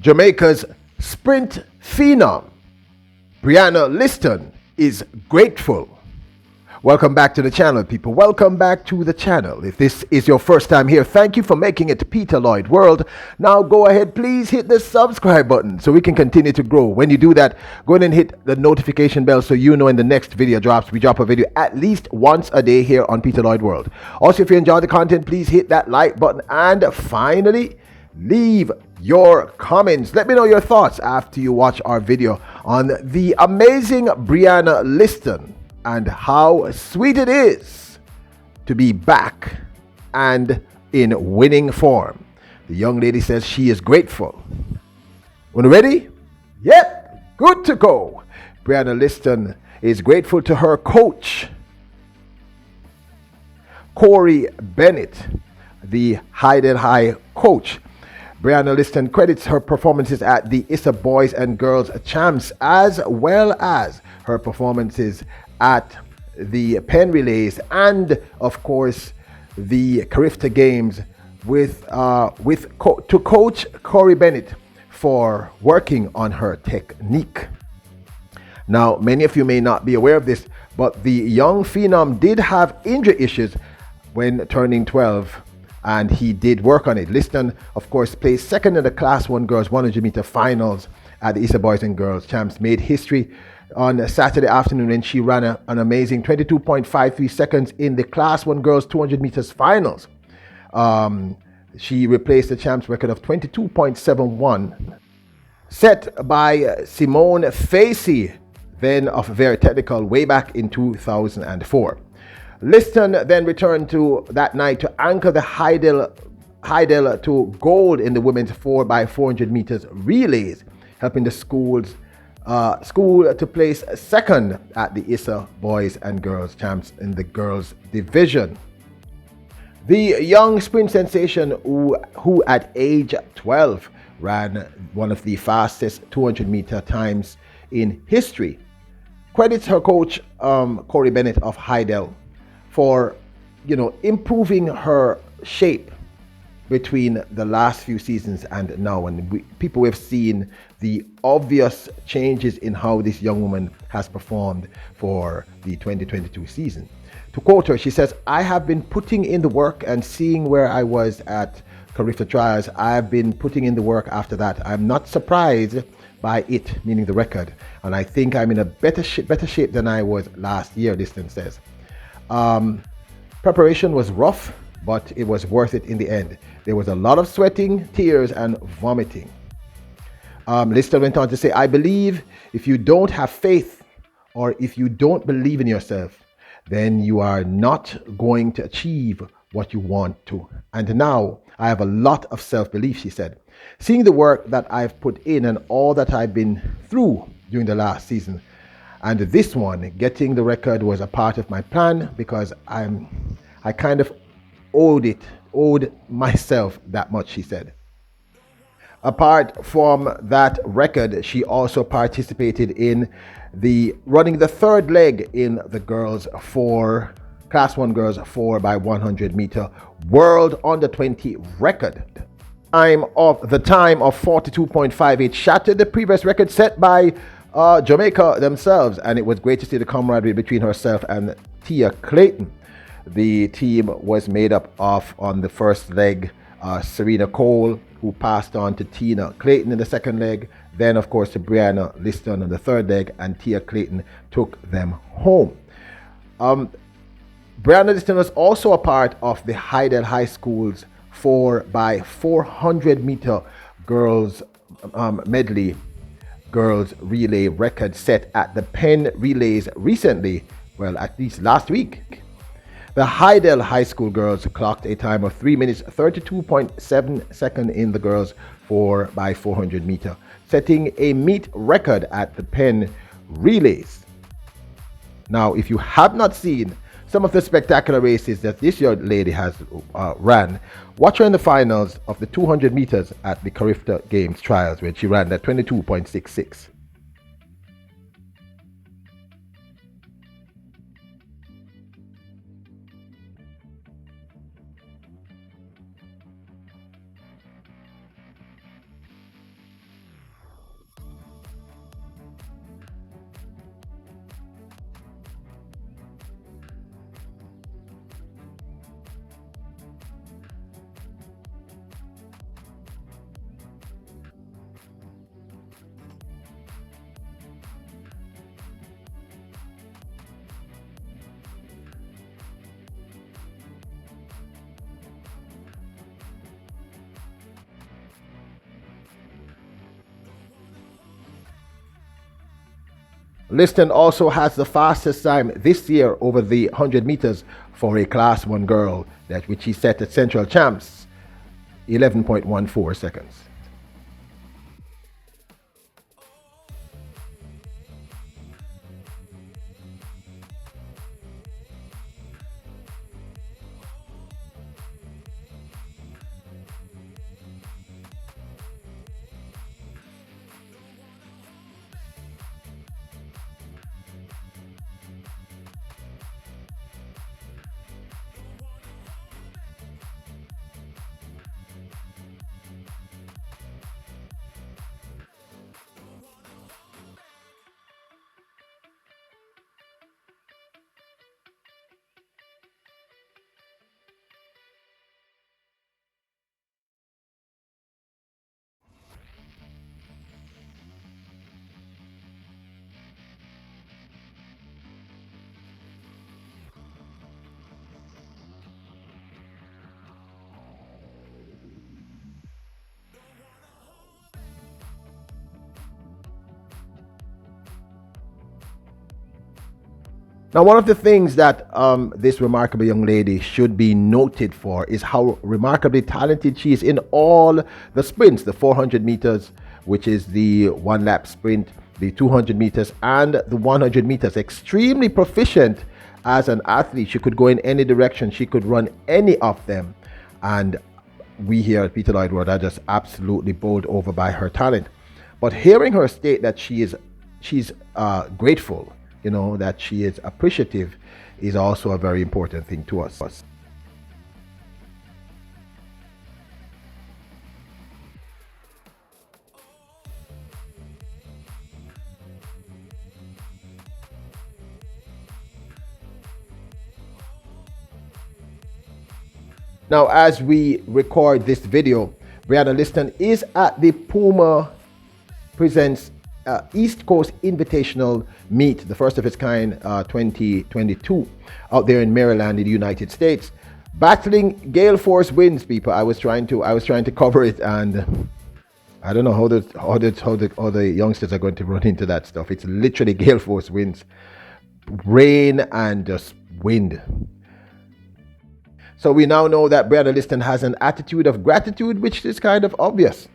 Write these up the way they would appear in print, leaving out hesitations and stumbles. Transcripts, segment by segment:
Jamaica's sprint phenom, Brianna Lyston, is grateful. Welcome back to the channel, people. Welcome back to the channel. If this is your first time here, thank you for making it to Peter Lloyd World. Now go ahead, please hit the subscribe button so we can continue to grow. When you do that, go ahead and hit the notification bell so you know when the next video drops. We drop a video at least once a day here on Peter Lloyd World. Also, if you enjoy the content, please hit that like button. And finally, leave your comments. Let me know your thoughts after you watch our video on the amazing Brianna Lyston and how sweet it is to be back and in winning form. The young lady says she is grateful. When ready? Yep, good to go. Brianna Lyston is grateful to her coach, Corey Bennett, the Hyden High coach. Brianna Lyston credits her performances at the ISA Boys and Girls Champs as well as her performances at the Penn Relays and, of course, the Carifta Games to Coach Corey Bennett for working on her technique. Now, many of you may not be aware of this, but the young phenom did have injury issues when turning 12, and he did work on it. Lyston, of course, placed second in the Class 1 Girls 100-meter finals at the ISA Boys and Girls Champs, made history on Saturday afternoon when she ran an amazing 22.53 seconds in the Class 1 Girls 200 meters finals. She replaced the champs record of 22.71 set by Simone Facey, then of Very Technical, way back in 2004. Lyston then returned to that night to anchor the Heidel to gold in the women's 4x400 meters relays, helping the school to place second at the ISA Boys and Girls Champs in the girls division. The young sprint sensation who at age 12 ran one of the fastest 200-meter times in history credits her coach Corey Bennett of Heidel for improving her shape between the last few seasons and now. And people have seen the obvious changes in how this young woman has performed for the 2022 season. To quote her, she says, "I have been putting in the work, and seeing where I was at Carifta Trials, I've been putting in the work after that. I'm not surprised by it," meaning the record, "and I think I'm in a better shape than I was last year," Lyston says. Preparation was rough, but it was worth it in the end. There was a lot of sweating, tears, and vomiting. Lyston went on to say, "I believe if you don't have faith or if you don't believe in yourself, then you are not going to achieve what you want to. And now I have a lot of self-belief," she said. "Seeing the work that I've put in and all that I've been through during the last season, and this one, getting the record was a part of my plan because I kind of owed myself that much," she said. Apart from that record, she also participated in running the third leg in the Class 1 Girls 4x100 meter World Under 20 record. The time of 42.58 shattered the previous record set by Jamaica themselves, and it was great to see the camaraderie between herself and Tia Clayton. The team was made up of, on the first leg, Serena Cole, who passed on to Tina Clayton in the second leg, then of course to Brianna Lyston on the third leg, and Tia Clayton took them home. Brianna Lyston was also a part of the Heidel High School's 4x400 meter girls medley girls relay record set at the Penn Relays recently, well, at least last week. The Heidel High School girls clocked a time of 3 minutes 32.7 seconds in the girls 4x400 meter, setting a meet record at the Penn Relays. Now, if you have not seen some of the spectacular races that this young lady has ran, watch her in the finals of the 200 meters at the Carifta Games trials, where she ran at 22.66. Lyston also has the fastest time this year over the 100 meters for a Class 1 girl, that which he set at Central Champs, 11.14 seconds. Now, one of the things that this remarkable young lady should be noted for is how remarkably talented she is in all the sprints, the 400 meters, which is the one lap sprint, the 200 meters and the 100 meters. Extremely proficient as an athlete. She could go in any direction. She could run any of them. And we here at Peter Lloyd World are just absolutely bowled over by her talent. But hearing her state that she's grateful, that she is appreciative, is also a very important thing to us. Now, as we record this video, Brianna Lyston is at the Puma Presents East Coast Invitational Meet, the first of its kind, 2022, out there in Maryland in the United States, battling gale force winds. People, I was trying to cover it, and I don't know how the youngsters are going to run into that stuff. It's literally gale force winds, rain and just wind. So we now know that Brianna Lyston has an attitude of gratitude, which is kind of obvious.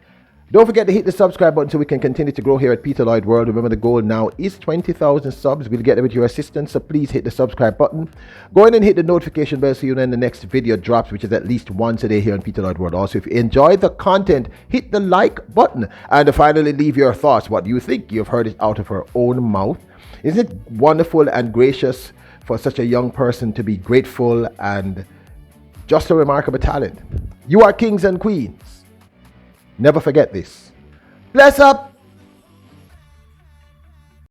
Don't forget to hit the subscribe button so we can continue to grow here at Peter Lloyd World. Remember, the goal now is 20,000 subs. We'll get there with your assistance, so please hit the subscribe button. Go in and hit the notification bell so you know when the next video drops, which is at least once a day here on Peter Lloyd World. Also, if you enjoy the content, hit the like button. And finally, leave your thoughts. What do you think? You've heard it out of her own mouth. Isn't it wonderful and gracious for such a young person to be grateful and just a remarkable talent? You are kings and queens. Never forget this. Bless up.